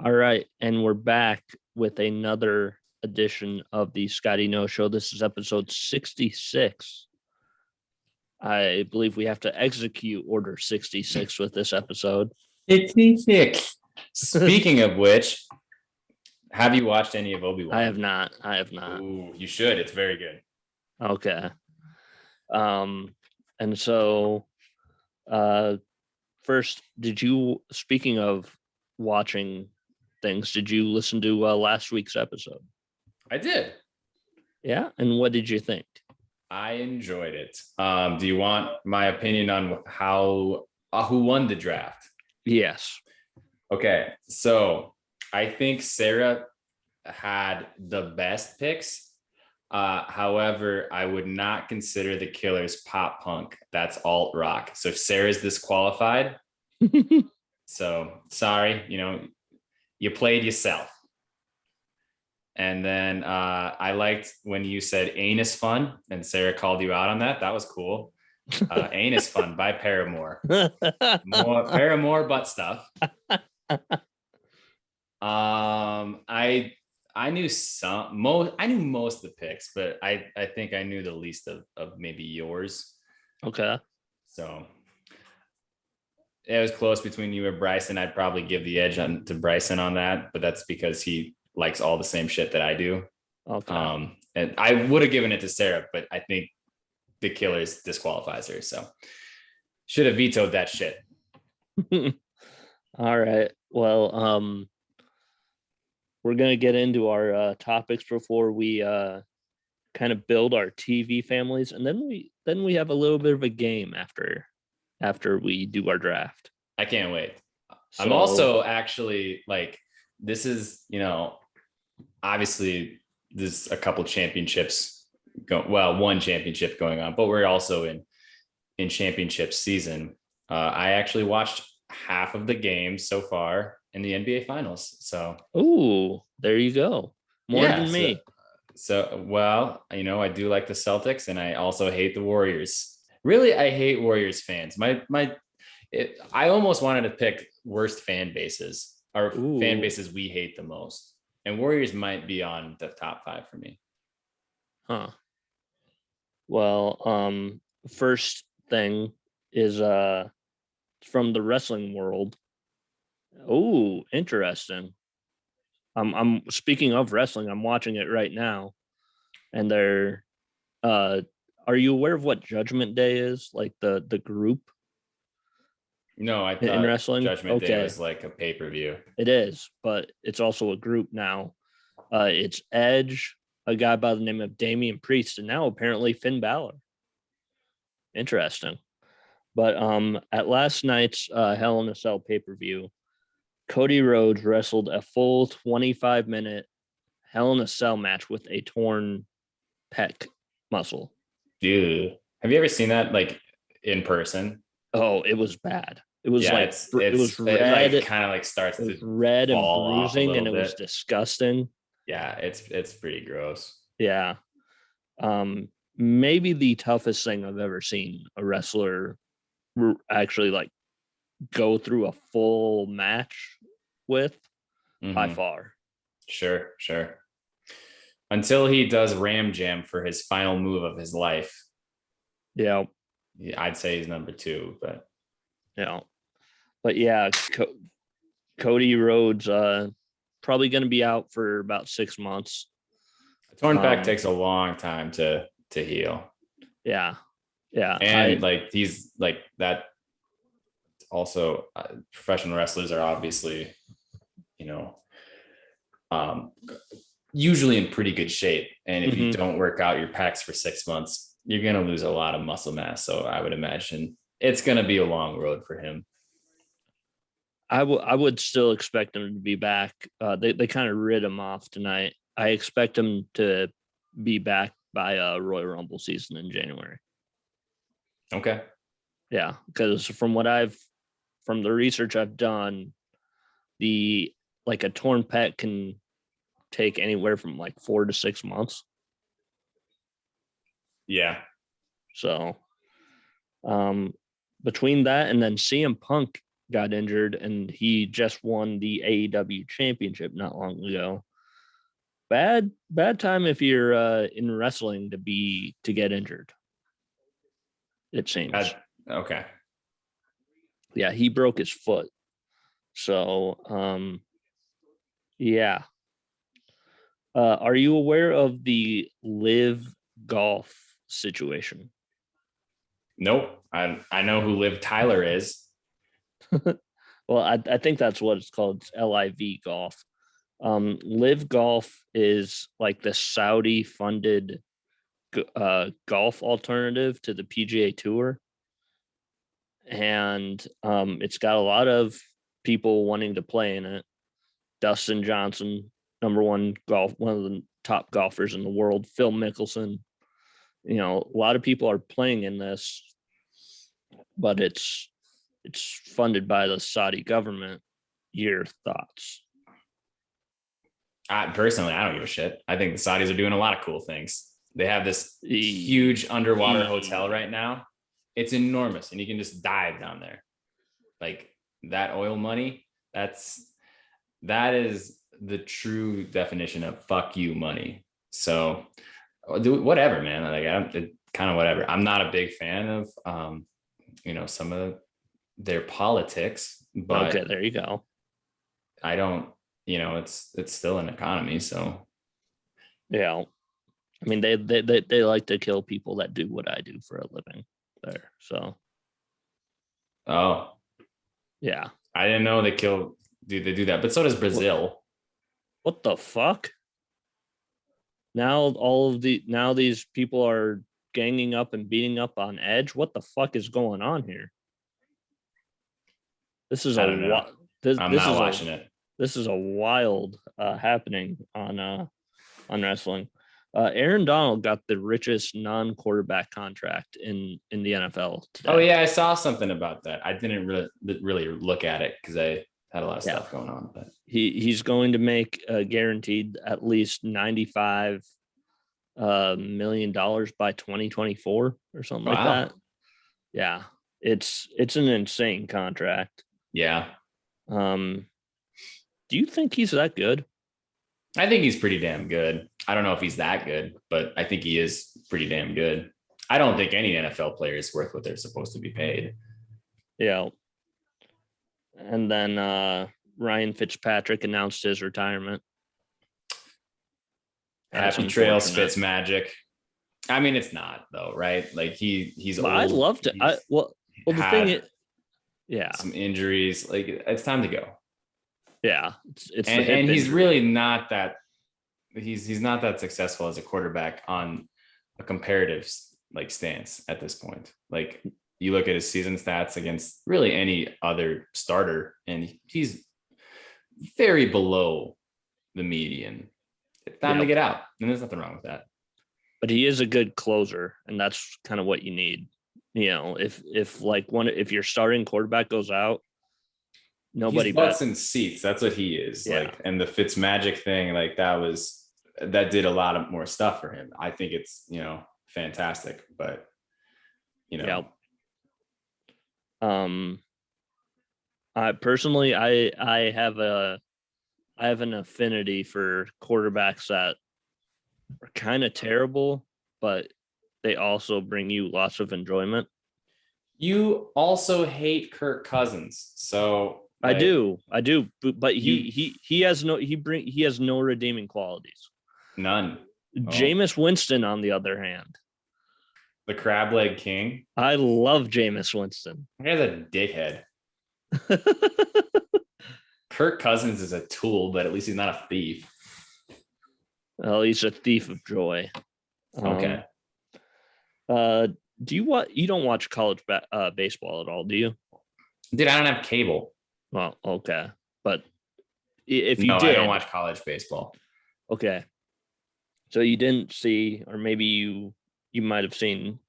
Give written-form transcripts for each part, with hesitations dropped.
All right, and we're back with another edition of the Scotty No Show. This is episode 66. I believe we have to execute Order 66 with this episode. 66. Speaking of which, have you watched any of Obi-Wan? I have not. Ooh, you should. It's very good. Okay. And so, first, speaking of watching things, did you listen to last week's episode? I did. Yeah, and what did you think? I enjoyed it. Do you want my opinion on who won the draft? Yes. Okay, so I think Sarah had the best picks. However, I would not consider the Killers pop punk. That's alt rock. So Sarah's disqualified. So sorry, you played yourself. And then I liked when you said Anus Fun, and Sarah called you out on that. That was cool. Anus Fun by Paramore. More Paramore butt stuff. I knew most of the picks, but I think I knew the least of maybe yours. Okay. So it was close between you and Bryson. I'd probably give the edge to Bryson on that, but that's because he likes all the same shit that I do. Okay. And I would have given it to Sarah, but I think the Killers disqualifies her. So should have vetoed that shit. All right. Well, we're going to get into our topics before we kind of build our TV families. And then we have a little bit of a game after we do our draft. I can't wait. So, I'm also actually this is, obviously there's a couple championships one championship going on, but we're also in championship season. I actually watched half of the games so far in the NBA finals. So, there you go. More than me. I do like the Celtics, and I also hate the Warriors. Really, I hate Warriors fans. I almost wanted to pick worst fan bases or fan bases we hate the most. And Warriors might be on the top 5 for me. Huh. Well, first thing is from the wrestling world. Oh, interesting. I'm speaking of wrestling, I'm watching it right now. And they're are you aware of what Judgment Day is? Like the group? No, I thought in wrestling? Judgment Day was like a pay-per-view. It is, but it's also a group now. It's Edge, a guy by the name of Damian Priest, and now apparently Finn Balor. Interesting. But at last night's Hell in a Cell pay-per-view, Cody Rhodes wrestled a full 25-minute Hell in a Cell match with a torn pec muscle. Dude, have you ever seen that in person? Oh, it was bad. It was it was red. It kind of starts to red and bruising, and it was disgusting. Yeah, it's pretty gross. Yeah. Maybe the toughest thing I've ever seen a wrestler actually go through a full match with, by far. Sure. Until he does Ram Jam for his final move of his life. Yeah. I'd say he's number 2, but yeah. But yeah, Cody Rhodes probably going to be out for about 6 months. A torn pec takes a long time to heal. Yeah. And he's like that. Also, professional wrestlers are obviously, usually in pretty good shape. And if you don't work out your pecs for 6 months, you're going to lose a lot of muscle mass. So I would imagine it's going to be a long road for him. I would still expect him to be back. They kind of rid him off tonight. I expect him to be back by Royal Rumble season in January. Okay. Yeah, because from the research I've done, a torn pec can take anywhere from 4 to 6 months. Yeah. So, between that and then CM Punk got injured, and he just won the AEW championship not long ago. Bad time if you're in wrestling to get injured. It seems. Okay. Yeah, he broke his foot. So, yeah. Are you aware of the live golf situation? Nope. I know who Liv Tyler is. Well, I think that's what it's called. It's LIV golf. Live golf is like the Saudi funded golf alternative to the PGA Tour. And it's got a lot of people wanting to play in it. Dustin Johnson, one of the top golfers in the world. Phil Mickelson. A lot of people are playing in this, but it's funded by the Saudi government. Your thoughts? Personally, I don't give a shit. I think the Saudis are doing a lot of cool things. They have this huge underwater hotel right now. It's enormous, and you can just dive down there. Like that oil money, that is the true definition of fuck you money. So do whatever, man. Like kind of whatever. I'm not a big fan of some of their politics, but okay, there you go. I don't, it's still an economy. So yeah, I mean they like to kill people that do what I do for a living there. So yeah, I didn't know they do that, but so does Brazil. What the fuck? Now these people are ganging up and beating up on Edge. What the fuck is going on here? This is I'm not watching it. This is a wild happening on wrestling. Aaron Donald got the richest non-quarterback contract in the NFL today. Oh yeah, I saw something about that. I didn't really look at it because I had a lot of stuff going on. But he's going to make guaranteed at least $95 million by 2024 or something like that. Yeah, it's an insane contract. Yeah. Do you think he's that good? I think he's pretty damn good. I don't know if he's that good, but I think he is pretty damn good. I don't think any NFL player is worth what they're supposed to be paid. Yeah. And then Ryan Fitzpatrick announced his retirement. Happy trails, Fitzmagic. I mean, it's not though, right? Like he's old. I'd love to. The thing is, yeah, some injuries. Like it's time to go. Yeah, and he's really not that. He's not that successful as a quarterback on a comparative like stance at this point. Like you look at his season stats against really any other starter, and he's very below the median. It's time to get out, and there's nothing wrong with that. But he is a good closer, and that's kind of what you need. If your starting quarterback goes out, nobody butts in seats. That's what he is. Yeah. Like, and the Fitzmagic thing, like that did a lot of more stuff for him. I think it's fantastic, but I personally I have an affinity for quarterbacks that are kind of terrible, but they also bring you lots of enjoyment. You also hate Kirk Cousins, so I do, but he has no redeeming qualities. None. Jameis Winston, on the other hand, the crab leg king. I love Jameis Winston. He has a dickhead. Kirk Cousins is a tool, but at least he's not a thief. Well, he's a thief of joy. Okay. You don't watch college baseball at all, do you? Dude, I don't have cable. Well, okay, but if you did, I don't watch college baseball. Okay, so you didn't see, or maybe you might have seen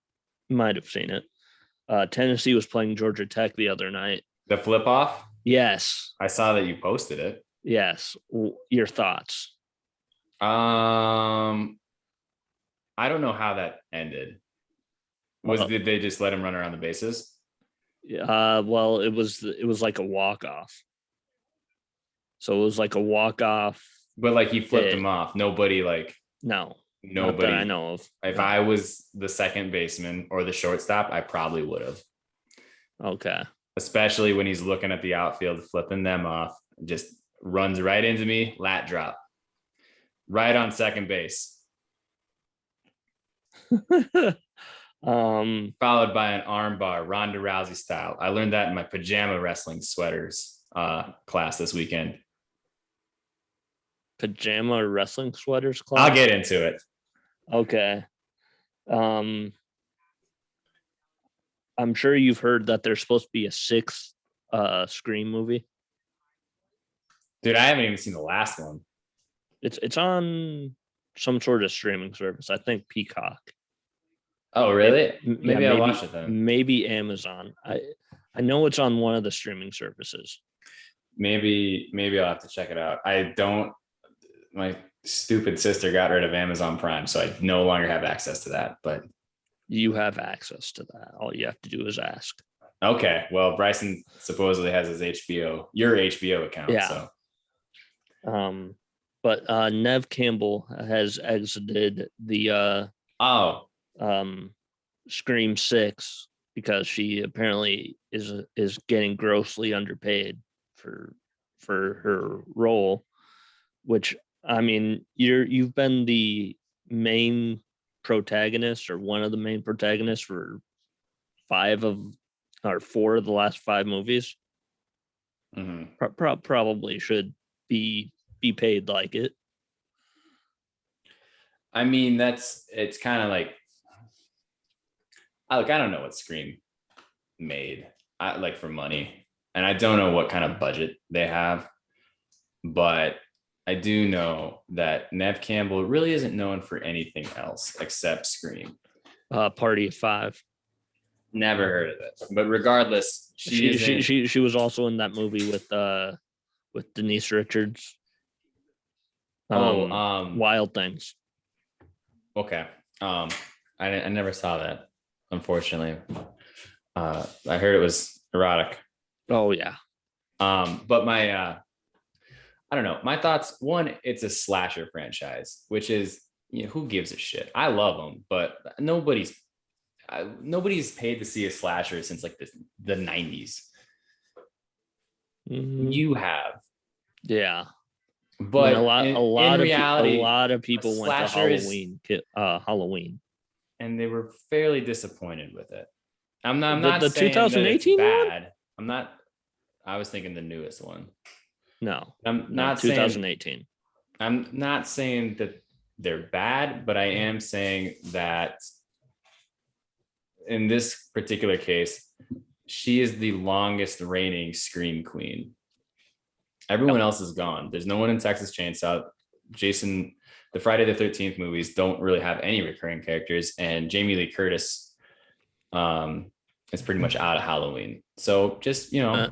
it. Tennessee was playing Georgia Tech the other night. The flip off? Yes, I saw that you posted it. Yes, your thoughts? I don't know how that ended. Did they just let him run around the bases? Well, it was like a walk off. So it was like a walk off. But like he flipped him off. Nobody No, not that I nobody. know of. If No. I was the second baseman or the shortstop, I probably would have. Okay. Especially when he's looking at the outfield, flipping them off, just runs right into me, lat drop, right on second base, followed by an arm bar, Ronda Rousey style. I learned that in my pajama wrestling sweaters class this weekend. Pajama wrestling sweaters class? I'll get into it. Okay. I'm sure you've heard that there's supposed to be a sixth Scream movie. Dude, I haven't even seen the last one. It's on some sort of streaming service. I think Peacock. Oh, really? Maybe I'll watch it then. Maybe Amazon. I know it's on one of the streaming services. Maybe I'll have to check it out. My stupid sister got rid of Amazon Prime, so I no longer have access to that. But you have access to that. All you have to do is ask. Okay. Well, Bryson supposedly has his your HBO account. Yeah. So. But Nev Campbell has exited the Scream 6 because she apparently is getting grossly underpaid for her role, which, I mean, you've been the main protagonist or one of the main protagonists for 4 of the last 5 movies. Mm-hmm. Probably should be paid like it. I mean, it's kind of like, I don't know what Scream made for money, and I don't know what kind of budget they have, but I do know that Nev Campbell really isn't known for anything else except Scream. Party of 5. Never heard of it, but regardless, she was also in that movie with Denise Richards. Wild Things. Okay. I never saw that, unfortunately. I heard it was erotic. Oh yeah. But my I don't know. My thoughts, one, it's a slasher franchise, which is, who gives a shit? I love them, but nobody's paid to see a slasher since like the 90s. Mm-hmm. You have. Yeah. But a lot of people went to Halloween, and they were fairly disappointed with it. I'm not the saying 2018 that it's bad. I'm not. I was thinking the newest one. No, I'm not 2018. I'm not saying that they're bad, but I am saying that in this particular case, she is the longest reigning Scream queen. Everyone else is gone. There's no one in Texas Chainsaw. Jason, the Friday the 13th movies don't really have any recurring characters, and Jamie Lee Curtis is pretty much out of Halloween. So just, enjoy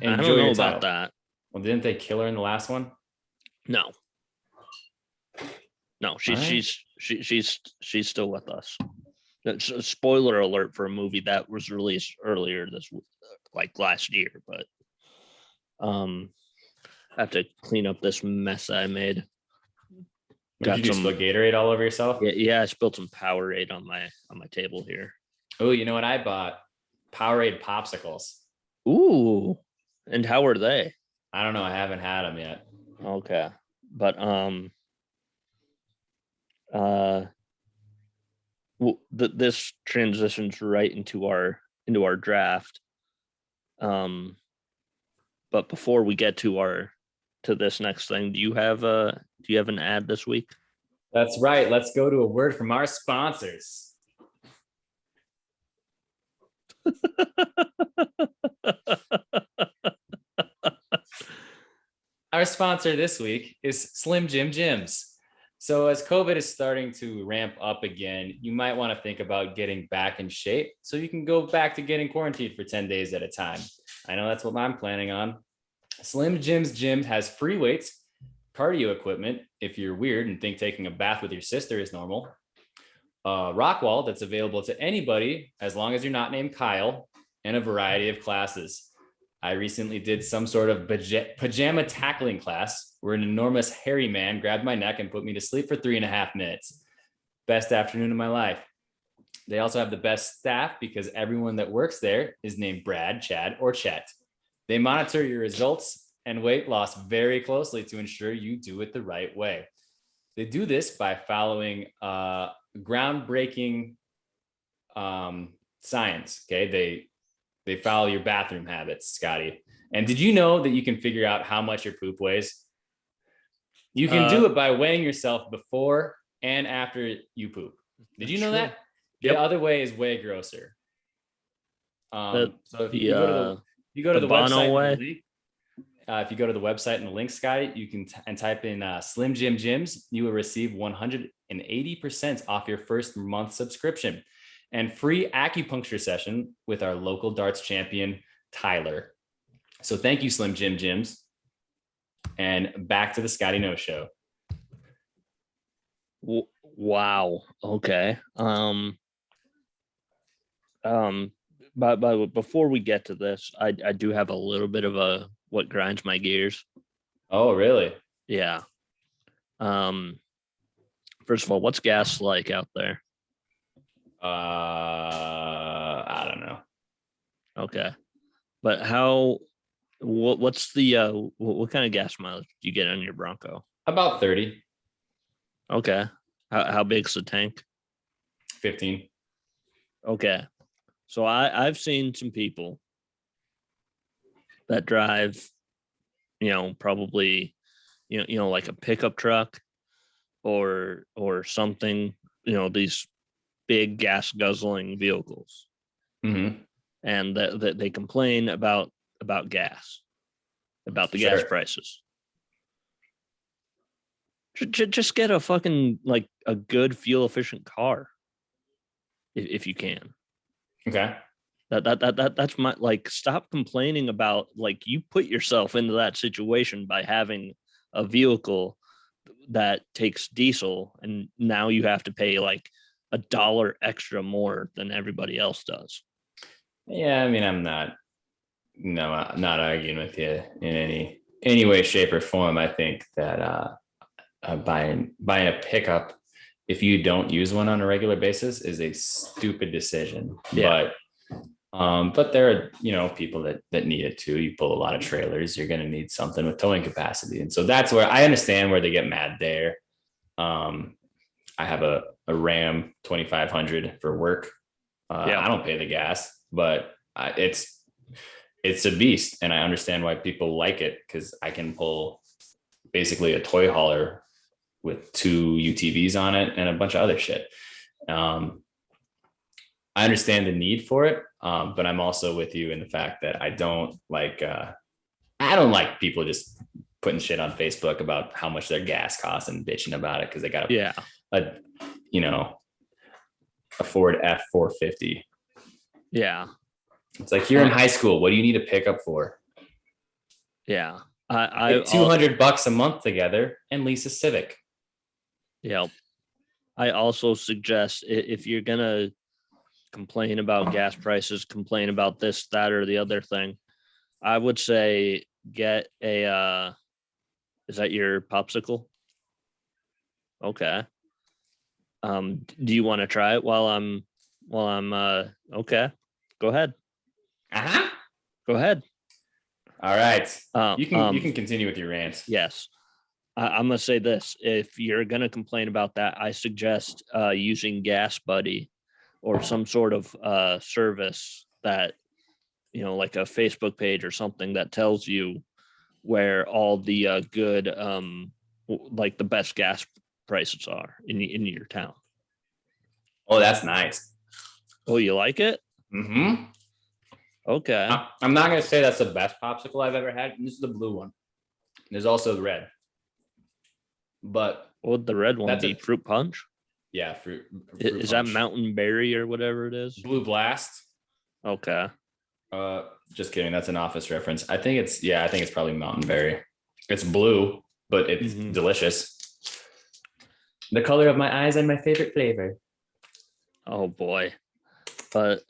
I don't know about that. Well, didn't they kill her in the last one? No, she's still with us. Spoiler alert for a movie that was released earlier last year, but I have to clean up this mess I made. Did you spill Gatorade all over yourself? Yeah, I spilled some Powerade on my table here. Oh, you know what I bought? Powerade popsicles. Ooh, and how are they? I don't know. I haven't had them yet. Okay, but this transitions right into our draft. But before we get to this next thing, do you have an ad this week? That's right. Let's go to a word from our sponsors. Our sponsor this week is Slim Jim Gyms. So as COVID is starting to ramp up again, you might want to think about getting back in shape so you can go back to getting quarantined for 10 days at a time. I know that's what I'm planning on. Slim Jim's gym has free weights, cardio equipment if you're weird and think taking a bath with your sister is normal, rock wall that's available to anybody as long as you're not named Kyle, in a variety of classes. I recently did some sort of pajama tackling class where an enormous hairy man grabbed my neck and put me to sleep for 3.5 minutes. Best afternoon of my life. They also have the best staff because everyone that works there is named Brad, Chad, or Chet. They monitor your results and weight loss very closely to ensure you do it the right way. They do this by following groundbreaking science. Okay, they follow your bathroom habits, Scotty. And did you know that you can figure out how much your poop weighs? You can do it by weighing yourself before and after you poop. Did you know that? Yep. The other way is way grosser. So if you go to the website, if you go to the website and the link, Scotty, you can type in Slim Jim Gyms. You will receive 180% off your first month subscription and free acupuncture session with our local darts champion, Tyler. So thank you, Slim Jim Gyms. And back to the Scotty No Show. Wow. Okay. But before we get to this, I do have a little bit of what grinds my gears. Oh, really? Yeah. First of all, what's gas like out there? I don't know. Okay. But what's the what kind of gas mileage do you get on your Bronco? About 30. Okay. How big's the tank? 15. Okay. So I've seen some people that drive, probably, like a pickup truck or something, these big gas guzzling vehicles. Mm-hmm. And that they complain about gas, about the gas prices. Just get a fucking, like, a good fuel efficient car if you can. Okay. That's my, like, stop complaining about, like, you put yourself into that situation by having a vehicle that takes diesel and now you have to pay like $1 extra more than everybody else does. Yeah, I mean, I'm not arguing with you in any way, shape, or form. I think that buying a pickup, if you don't use one on a regular basis, is a stupid decision. Yeah. But there are, people that need it too. You pull a lot of trailers, you're going to need something with towing capacity. And so that's where I understand where they get mad there. I have a Ram 2500 for work. I don't pay the gas, but it's a beast. And I understand why people like it, because I can pull basically a toy hauler with 2 UTVs on it and a bunch of other shit. I understand the need for it, but I'm also with you in the fact that I don't like people just putting shit on Facebook about how much their gas costs and bitching about it because they got a Ford F450. Yeah, it's like you're in high school. What do you need a pickup for? Yeah, I $200 a month together and lease a Civic. Yeah, I also suggest, if you're gonna complain about gas prices, complain about this, that, or the other thing, I would say get a is that your popsicle? Okay. Do you want to try it while I'm okay? Go ahead. Uh-huh. Go ahead. All right. You can continue with your rant. Yes. I'm gonna say this: if you're gonna complain about that, I suggest using Gas Buddy or some sort of service that, like a Facebook page or something that tells you where all the good, like the best gas prices are in your town. Oh, that's nice. Oh, you like it? Mm-hmm. Okay. I'm not gonna say that's the best popsicle I've ever had. This is the blue one. There's also the red. But would the red one be fruit punch? Yeah, fruit is punch. That mountain berry or whatever it is? Blue Blast. Okay. Just kidding. That's an Office reference. I think it's probably mountain berry. It's blue, but it's delicious. The color of my eyes and my favorite flavor. Oh boy. But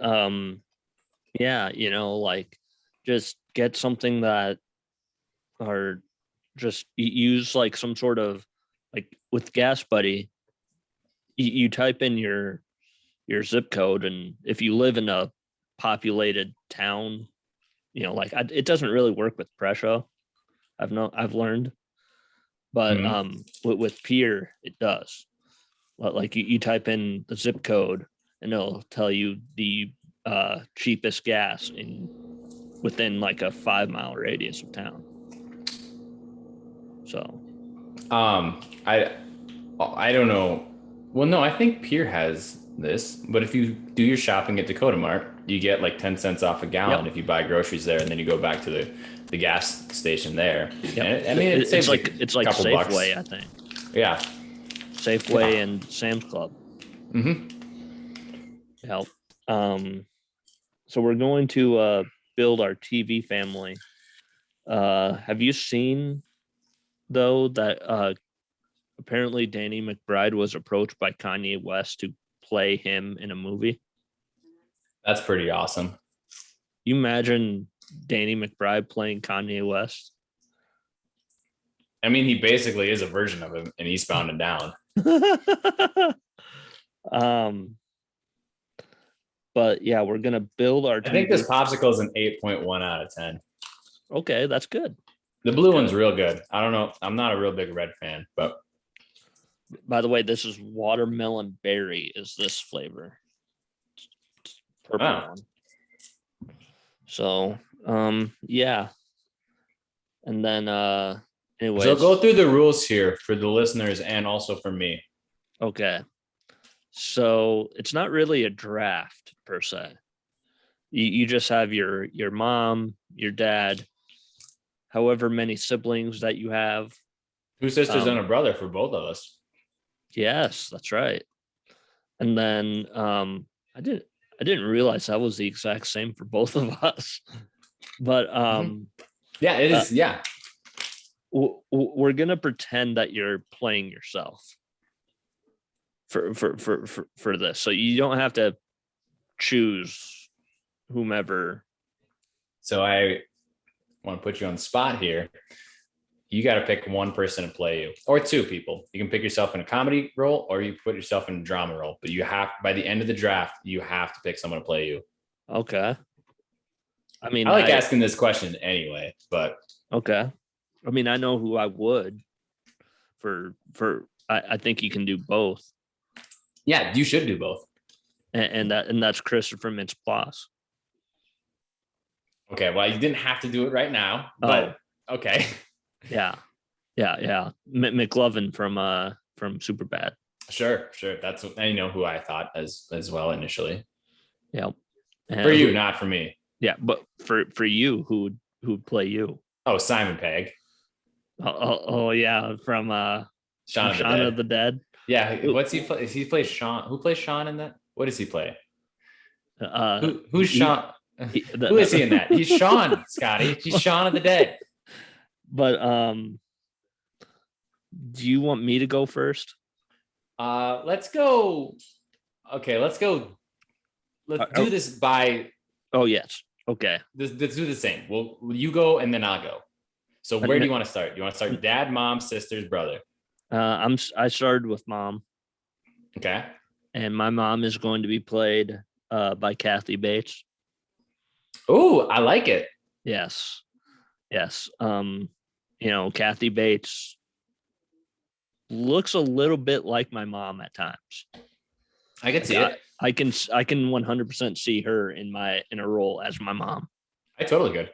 Yeah, like just get something that or just use like some sort of like with Gas Buddy, you type in your zip code, and if you live in a populated town, like it doesn't really work with Presho. I've learned, but Mhm. with Peer it does. Like you type in the zip code and it'll tell you the cheapest gas in within like a 5 mile radius of town. So I don't know. Well, no, I think Pier has this, but if you do your shopping at Dakota Mart, you get like 10 cents off a gallon yep, if you buy groceries there, and then you go back to the gas station there. yep. And I mean, it saves a It's like couple bucks. Safeway, I think. Yeah. Safeway and Sam's Club. Mm-hmm. Help. So we're going to build our TV family. Have you seen though that apparently Danny McBride was approached by Kanye West to play him in a movie? That's pretty awesome. You imagine Danny McBride playing Kanye West? I mean, he basically is a version of him, and Eastbound and Down. um, but yeah, we're gonna build our I think TV. this popsicle is an 8.1 out of 10. Okay, that's good. The blue one's real good. I don't know. I'm not a real big red fan, but By the way, this is watermelon berry. Is this flavor? Purple one. So, yeah. And then, anyways. So go through the rules here for the listeners and also for me. Okay. So it's not really a draft per se. You just have your mom, your dad, however many siblings that you have. 2 sisters and a brother for both of us. Yes, that's right. And then I didn't realize that was the exact same for both of us. But yeah, it is. Yeah. We're gonna pretend that you're playing yourself for this, so you don't have to choose whomever. So I want to put you on the spot here. You got to pick one person to play you, or 2 people. You can pick yourself in a comedy role, or you put yourself in a drama role. But you have, by the end of the draft, you have to pick someone to play you. Okay. I mean, I like asking this question anyway, but okay. I mean, I know who I would for. I think you can do both. Yeah, you should do both. And that's Christopher Mintz-Plasse. Okay, well, you didn't have to do it right now, but okay. Yeah. McLovin from Superbad. Sure. That's, I know who I thought as well initially. Yeah. For you, not for me. Yeah, but for you, who'd play you? Oh, Simon Pegg. Oh yeah, from Shaun of the Dead. Yeah, what's he play? He plays Sean. Who plays Sean in that? What does he play? Who's Sean? Who is he in that? He's Sean, Scotty. He's Shaun of the Dead. But do you want me to go first? Let's go. Okay, let's go. Let's do this by. Oh yes. Okay. Let's do the same. Well, you go and then I'll go. So where do you want to start? You want to start dad, mom, sisters, brother? I started with mom. Okay. And my mom is going to be played by Kathy Bates. Oh, I like it. Yes. Kathy Bates looks a little bit like my mom at times. I can see it. I can 100% see her in a role as my mom. I totally could.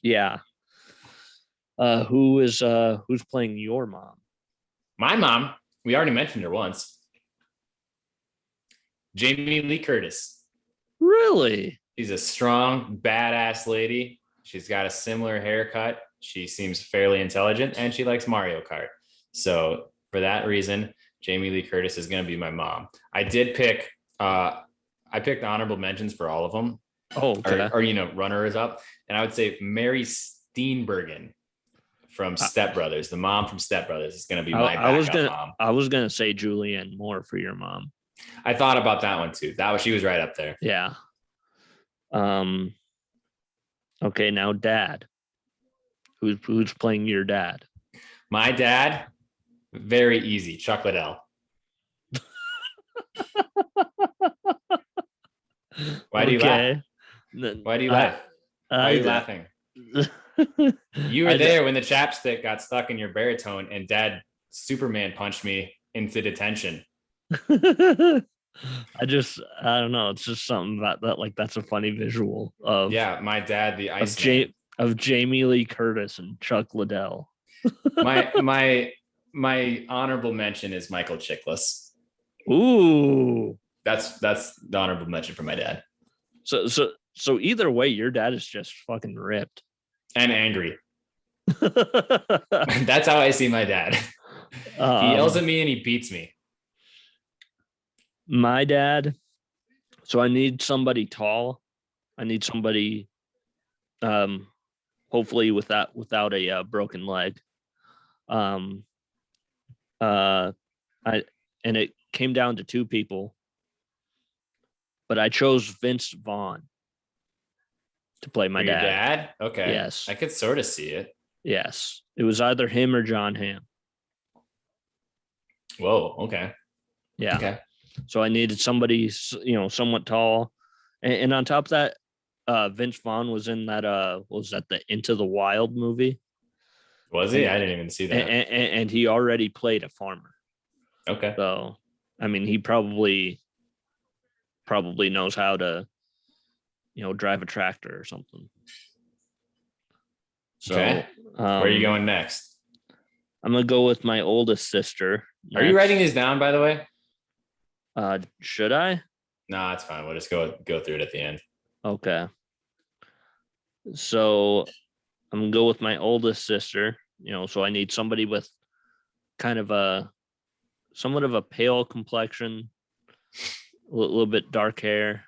Yeah. Who's playing your mom? My mom, we already mentioned her once. Jamie Lee Curtis. Really? She's a strong, badass lady. She's got a similar haircut. She seems fairly intelligent, and she likes Mario Kart. So for that reason, Jamie Lee Curtis is going to be my mom. I did pick. I picked honorable mentions for all of them. Oh, okay. Or runners up, and I would say Mary Steenburgen from Step Brothers, the mom from Step Brothers, is going to be my backup mom. I was gonna say Julianne Moore for your mom. I thought about that one too. She was right up there. Yeah. Okay, now dad. Who's playing your dad? My dad, very easy. Chuck Liddell. Why do you laugh? Okay. Why do you laugh? Why are you laughing? You were there when the chapstick got stuck in your baritone and dad Superman punched me into detention. I don't know. It's just something about that. Like that's a funny visual of my dad, the of Iceman. of Jamie Lee Curtis and Chuck Liddell. my honorable mention is Michael Chiklis. Ooh, that's the honorable mention for my dad. So either way, your dad is just fucking ripped and angry. That's how I see my dad. He yells at me and he beats me. My dad. So I need somebody tall. I need somebody, hopefully without a broken leg. And it came down to two people, but I chose Vince Vaughn to play my dad. Your dad? Okay. Yes. I could sort of see it. Yes. It was either him or John Hamm. Whoa. Okay. Yeah. Okay. So I needed somebody, somewhat tall. And on top of that, Vince Vaughn was in that, was that the Into the Wild movie? Was he? I didn't even see that. And he already played a farmer. Okay. So, I mean, he probably knows how to, drive a tractor or something. So, okay. Where are you going next? I'm going to go with my oldest sister. Next. Are you writing these down, by the way? Should I? No, it's fine. We'll just go through it at the end. Okay. So I'm going to go with my oldest sister, so I need somebody with kind of somewhat of a pale complexion, a little bit dark hair.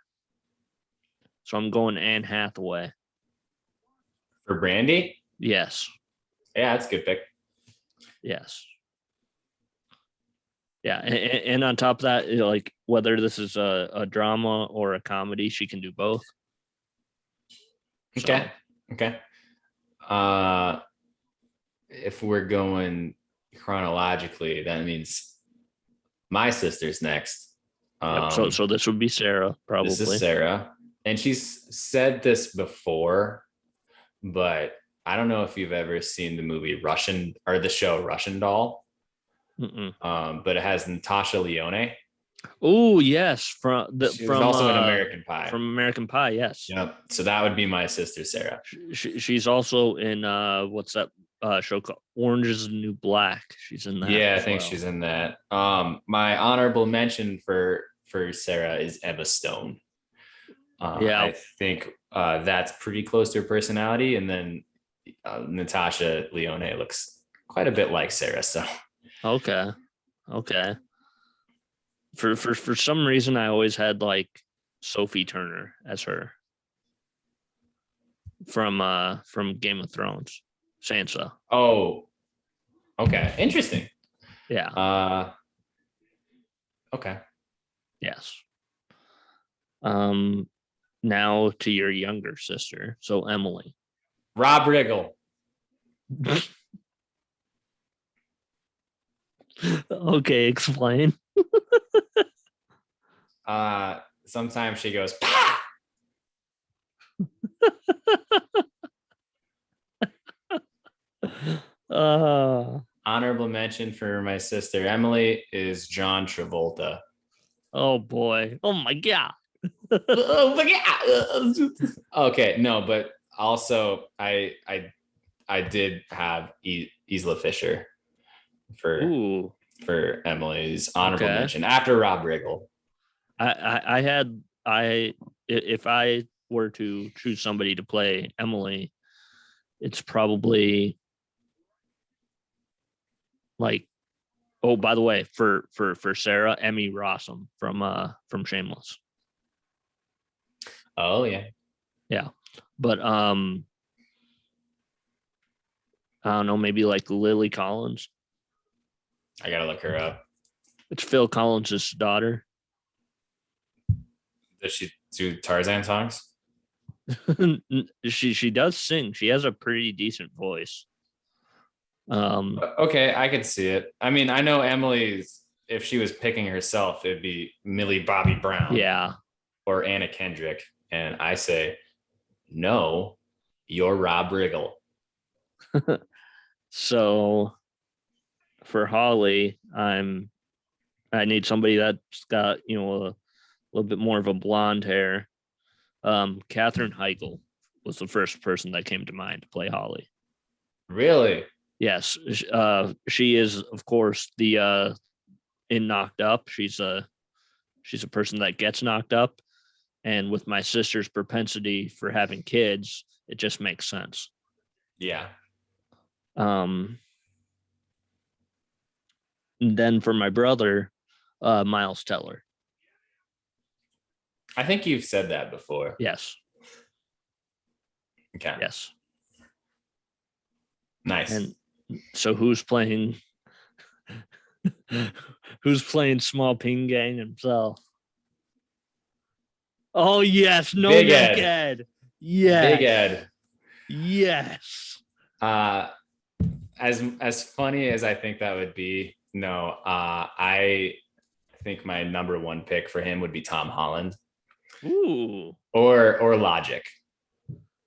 So I'm going Anne Hathaway. For Brandy? Yes. Yeah, that's a good pick. Yes. Yeah, and on top of that, like whether this is a drama or a comedy, she can do both. Okay. So. Okay. If we're going chronologically, that means my sister's next. Yep, so this would be Sarah, probably. This is Sarah. And she's said this before, but I don't know if you've ever seen the movie the show Russian Doll. But it has Natasha Lyonne. Oh yes, from also in American Pie. From American Pie, yes. Yep. So that would be my sister Sarah. She's also in what's that show called Orange Is the New Black? She's in that. Yeah, I think she's in that. My honorable mention for Sarah is Emma Stone. I think that's pretty close to her personality, and then Natasha Lyonne looks quite a bit like Sarah. So okay. For some reason, I always had like Sophie Turner as her from Game of Thrones, Sansa. Oh, okay, interesting. Yeah. Okay. Yes. Now to your younger sister, so Emily. Rob Riggle. Okay, explain. Sometimes she goes, "Pah!" Honorable mention for my sister Emily is John Travolta. Oh boy. Oh my god. Oh my god. Okay, no, but also I did have Isla Fisher for Emily's honorable mention after Rob Riggle. If I were to choose somebody to play Emily, it's probably like, oh, by the way, for Sarah, Emmy Rossum from Shameless. Oh yeah. Yeah. But I don't know, maybe like Lily Collins. I gotta look her up. It's Phil Collins' daughter. Does she do Tarzan songs? She does sing. She has a pretty decent voice. Okay, I could see it. I mean, I know Emily's. If she was picking herself, it'd be Millie Bobby Brown. Yeah. Or Anna Kendrick. And I say, no, you're Rob Riggle. So for Holly, I need somebody that's got, a little bit more of a blonde hair. Katherine Heigl was the first person that came to mind to play Holly. Really? Yes. She is, of course, the in Knocked Up. She's a person that gets knocked up. And with my sister's propensity for having kids, it just makes sense. Yeah. And then for my brother, Miles Teller. I think you've said that before. Yes. Okay. Yes. Nice. And so who's playing Small Ping Gang himself? Oh yes, no Big Neck Ed. Ed. Yes. Big Ed. Yes. As funny as I think that would be, no, I think my number one pick for him would be Tom Holland. Ooh. Or Logic.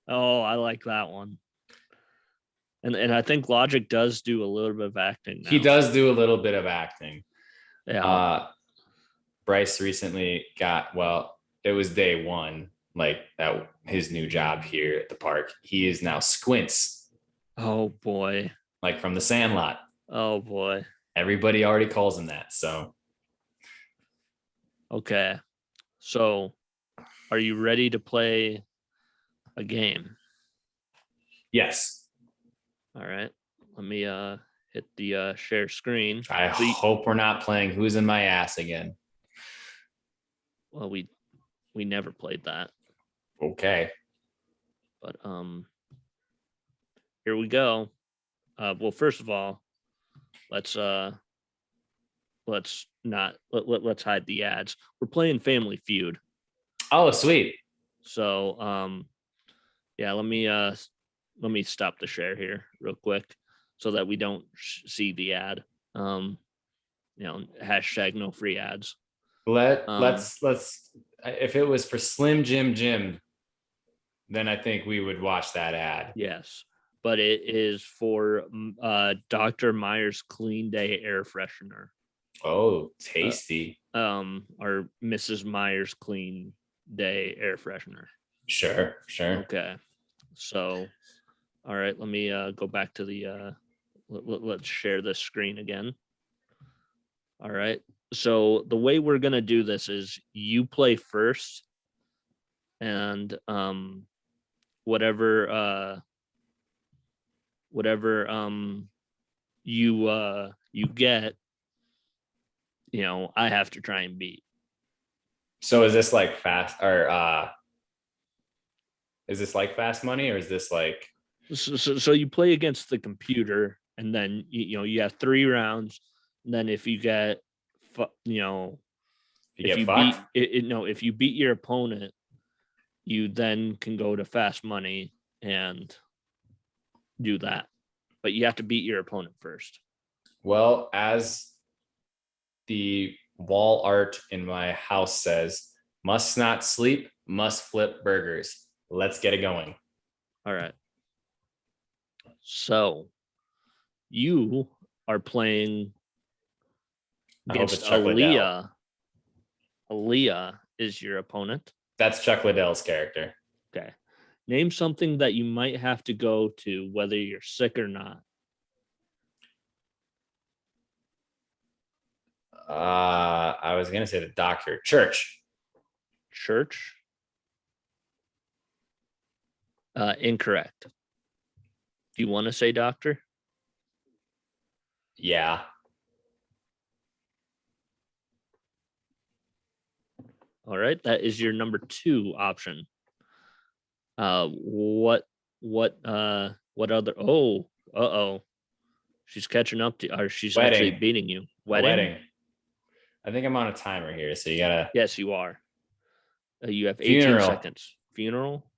Oh, I like that one. And I think Logic does do a little bit of acting now. He does do a little bit of acting. Yeah. Bryce recently got, well, it was day one, like at his new job here at the park. He is now Squints. Oh boy. Like from The Sandlot. Oh boy. Everybody already calls him that. So. Okay. So are you ready to play a game? Yes. All right. Let me hit the share screen. I hope we're not playing Who's in My Ass again. Well, we never played that. Okay. But here we go. Well, first of all, let's hide the ads. We're playing Family Feud. Oh, sweet. So yeah, let me stop the share here real quick so that we don't see the ad. Hashtag no free ads. Let's if it was for Slim Jim, then I think we would watch that ad. Yes, but it is for Dr. Meyer's Clean Day air freshener. Oh, tasty. Or Mrs. Meyer's Clean Day air freshener. Sure. Okay. So, all right, let me go back to the let's share this screen again. All right. So the way we're going to do this is you play first, and whatever you get, I have to try and beat. So is this like fast, or is this like Fast Money, or is this like? So you play against the computer, and then you have 3 rounds. And then if you get, if you beat your opponent, you then can go to Fast Money and do that. But you have to beat your opponent first. Well, as the wall art in my house says, must not sleep, must flip burgers. Let's get it going. All right. So you are playing against Aaliyah. Aaliyah is your opponent. That's Chuck Liddell's character. Okay. Name something that you might have to go to whether you're sick or not. I was going to say the doctor. Church. Incorrect. Do you want to say doctor? Yeah. All right. That is your number 2 option. What other? Oh, she's catching up to, or she's actually beating you. Wedding. I think I'm on a timer here, so you gotta. Yes, you are. You have 18 Funeral. seconds. Funeral.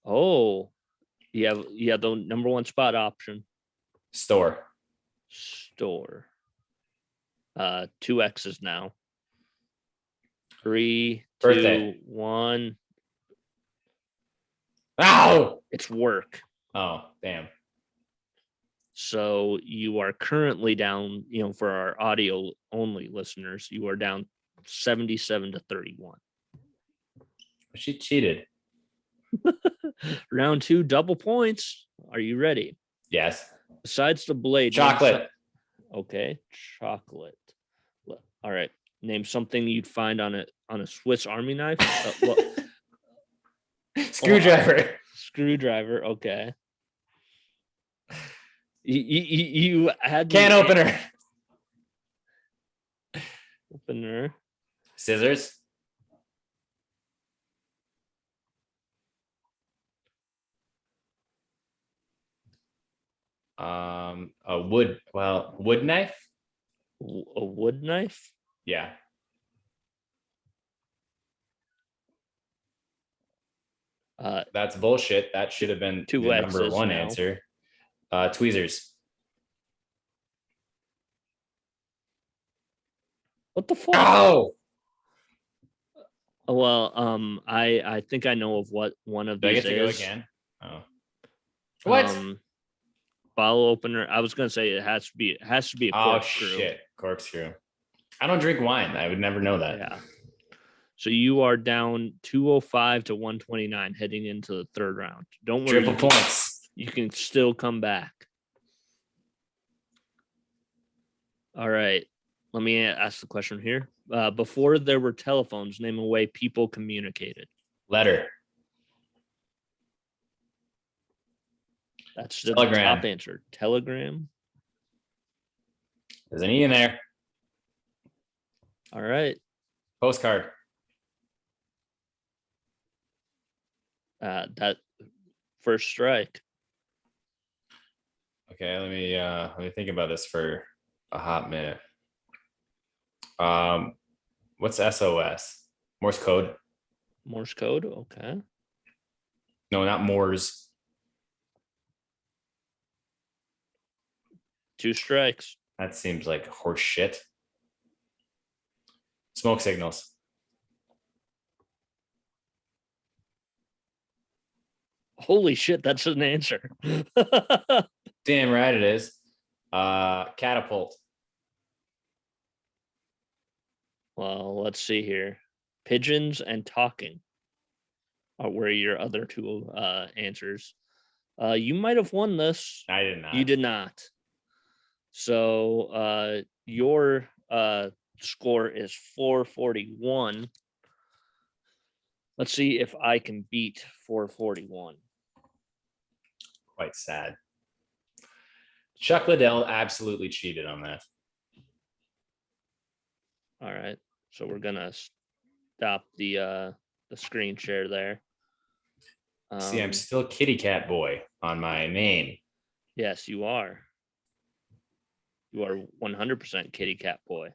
Oh, you have the number one spot option. Store. Store. 2 X's now. 3, Birthday. 2, 1. Ow! It's work. Oh, damn. So you are currently down, for our audio only listeners, you are down 77-31. She cheated. Round 2, double points. Are you ready? Yes. Besides the blade. Chocolate. Okay, chocolate. All right. Name something you'd find on a Swiss Army knife. Screwdriver. Screwdriver. Okay. You had Can opener. Opener. Scissors. A wood knife. A wood knife. Yeah. That's bullshit. That should have been 2 the X's number one now. answer. Tweezers. What the fuck? Oh! Well, I think I know of what one of Do I these get to go is. again? Oh. What? Bottle opener. I was gonna say it has to be a corkscrew. Oh shit, corkscrew. I don't drink wine. I would never know that. Yeah. So you are down 205 to 129 heading into the third round. Don't worry. Triple points. You can still come back. All right. Let me ask the question here. Before there were telephones, name a way people communicated. Letter. That's the Telegram. top answer. Telegram. There's an E in there. All right. Postcard. That first strike. Okay, let me think about this for a hot minute. What's SOS? Morse code? Morse code. Okay. No, not Morse. 2 strikes. That seems like horse shit. Smoke signals. Holy shit, that's an answer. Damn right it is. Catapult. Well, let's see here. Pigeons and talking were your other 2 answers. You might have won this. I did not. You did not. So your score is 441. Let's see if I can beat 441. Quite sad. Chuck Liddell absolutely cheated on that. All right. So we're gonna stop the screen share there. See, I'm still Kitty Cat Boy on my name. Yes, you are. You are 100% Kitty Cat Boy.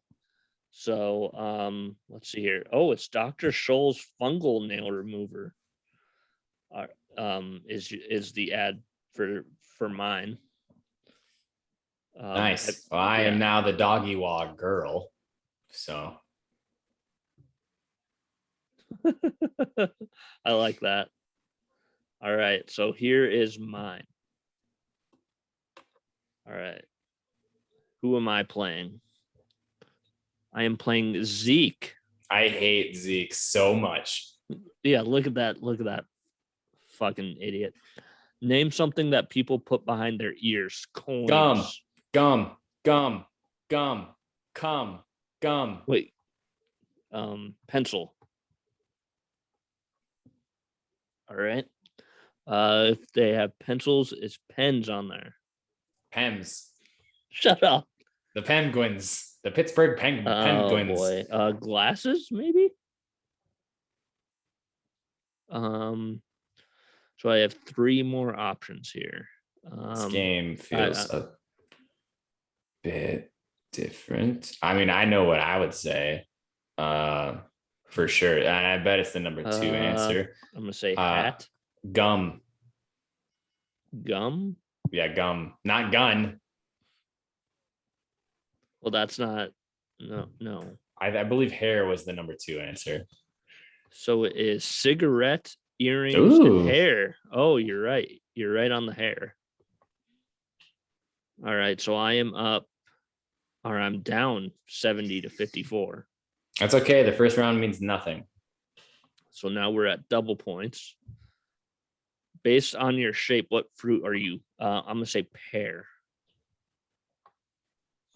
So let's see here. Oh, it's Dr. Scholl's fungal nail remover. Is the ad for mine. Nice. Well, I am now the doggy wog girl. So I like that. All right. So here is mine. All right. Who am I playing? I am playing Zeke. I hate Zeke so much. Yeah, look at that. Look at that fucking idiot. Name something that people put behind their ears. Coins. Gum. Wait. Pencil. All right. If they have pencils, it's pens on there. Pems. Shut up. The Penguins. The Pittsburgh Penguins. Oh boy. Glasses, maybe? So I have 3 more options here. This game feels a bit different. I mean, I know what I would say. for sure. And I bet it's the number 2 answer. I'm gonna say hat. Gum. Gum. Yeah, gum, not gun. Well, that's not. No. I believe hair was the number 2 answer. So it is cigarette, earrings, Ooh. and hair. Oh, you're right. You're right on the hair. All right. So I am up, or I'm down 70 to 54. That's okay. The first round means nothing. So now we're at double points. Based on your shape, what fruit are you? I'm gonna say pear.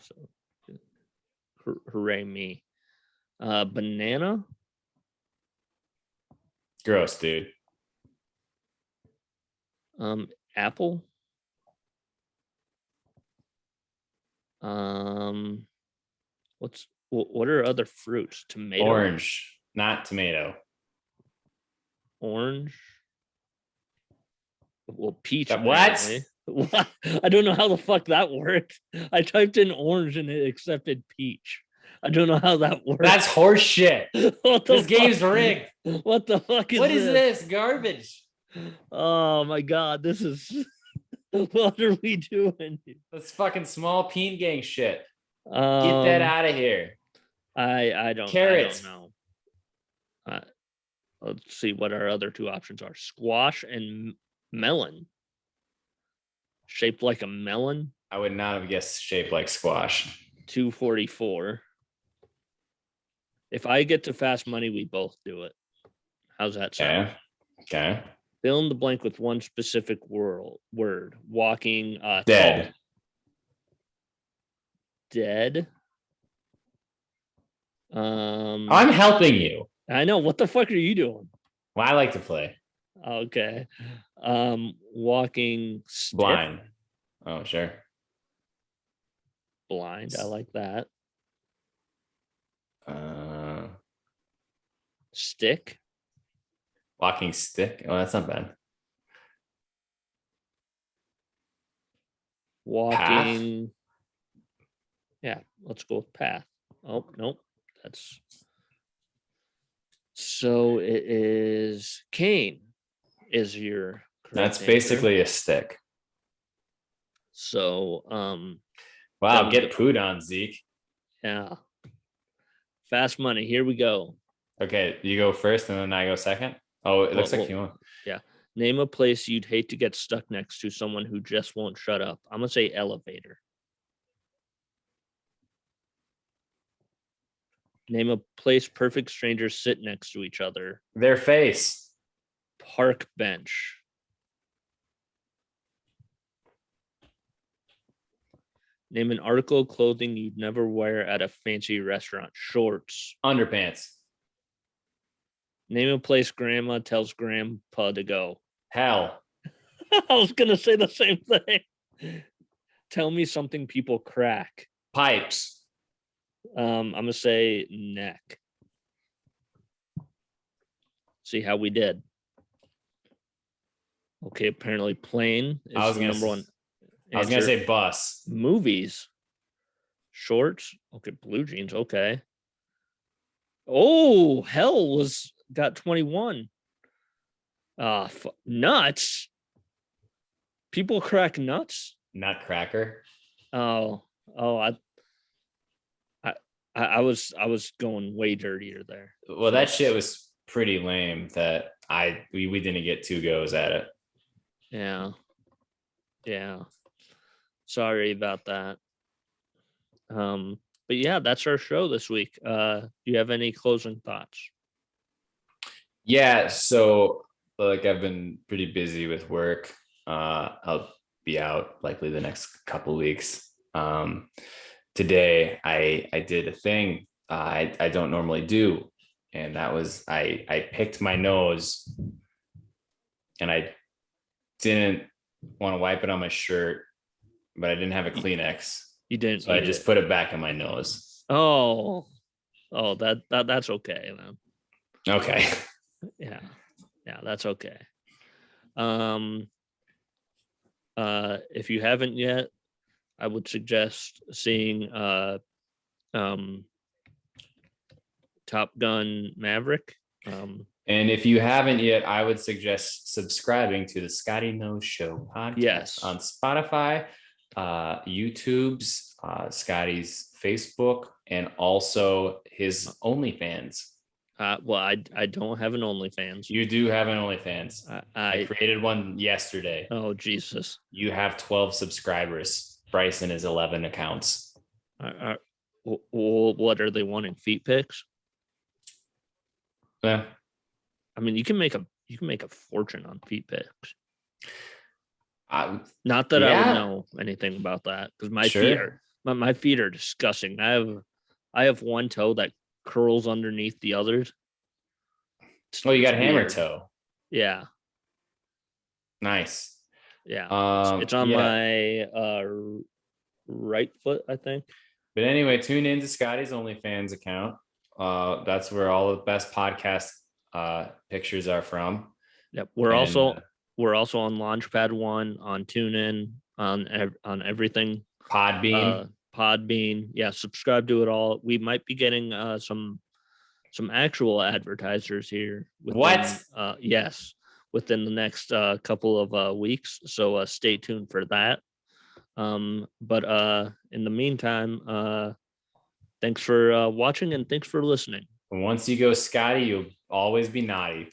So, hooray me. Banana. Gross, dude. Apple. What are other fruits? Tomato. Orange, not tomato. Orange. Well, peach. What? What? I don't know how the fuck that worked. I typed in orange and it accepted peach. I don't know how that works. That's horse shit. This game's rigged. What the fuck is What is this? Garbage. Oh my god, this is what are we doing? That's fucking small peen gang shit. Get Um, that out of here. I don't Carrots. I don't know. Let's see what our other two options are. Squash and melon. Shaped like a melon. I would not have guessed shaped like squash. 244. If I get to fast money, we both do it. How's that sound? Okay. Fill in the blank with one specific word. Walking. Dead. Tall. Dead. I'm helping you. I know. What the fuck are you doing? Well, I like to play. Okay. Walking stiff. Blind. Oh, sure. Blind. I like that. Stick. Walking stick. Oh, that's not bad. Walking. Path? Yeah, let's go with path. Oh, nope. That's so it is cane is your That's answer. basically a stick. So wow, get pooed on, Zeke. Yeah. Fast money. Here we go. Okay, you go first and then I go second. Oh, it looks like you want. Yeah. Name a place you'd hate to get stuck next to someone who just won't shut up. I'm gonna say elevator. Name a place perfect strangers sit next to each other. Their face. Park bench. Name an article of clothing you'd never wear at a fancy restaurant. Shorts. Underpants. Name a place grandma tells grandpa to go. Hell. I was going to say the same thing. Tell me something people crack. Pipes. I'm going to say neck. See how we did. Okay, apparently plane is the number one. I was going to say bus. Movies. Shorts. Okay, blue jeans. Okay. Oh, hell got 21. Nuts. People crack nuts. Nutcracker. Oh, I was going way dirtier there. Well, that shit was pretty lame that we didn't get 2 goes at it. Yeah. Sorry about that. But yeah, that's our show this week. Do you have any closing thoughts? Yeah, so like I've been pretty busy with work. I'll be out likely the next couple weeks. Today I did a thing I don't normally do, and that was I picked my nose, and I didn't want to wipe it on my shirt, but I didn't have a Kleenex. You didn't. So I just put it back in my nose. Oh, that's okay, man. Okay. Yeah, that's okay. If you haven't yet, I would suggest seeing Tell Top Gun Maverick. And if you haven't yet, I would suggest subscribing to the Scotty Knows Show podcast Yes. on Spotify, YouTube's, Scotty's Facebook, and also his OnlyFans. Well, I don't have an OnlyFans. You do have an OnlyFans. I I created one yesterday. Oh, Jesus. You have 12 subscribers. Bryson is 11 accounts. What are they wanting? Feet pics? Yeah. I mean, you can make a fortune on feet pics. Not that I would know anything about that, because my feet are disgusting. I have one toe that curls underneath the others. You got hammer toe. Yeah. Nice. Yeah. It's on my right foot, I think. But anyway, tune into Scotty's OnlyFans account. That's where all the best podcast pictures are from. Yep. We're also on Launchpad 1, on TuneIn, on everything. Podbean. Yeah, subscribe to it all. We might be getting some actual advertisers here. Yes, within the next couple of weeks. So stay tuned for that. But in the meantime, thanks for watching and thanks for listening. Once you go Scotty, you'll always be naughty.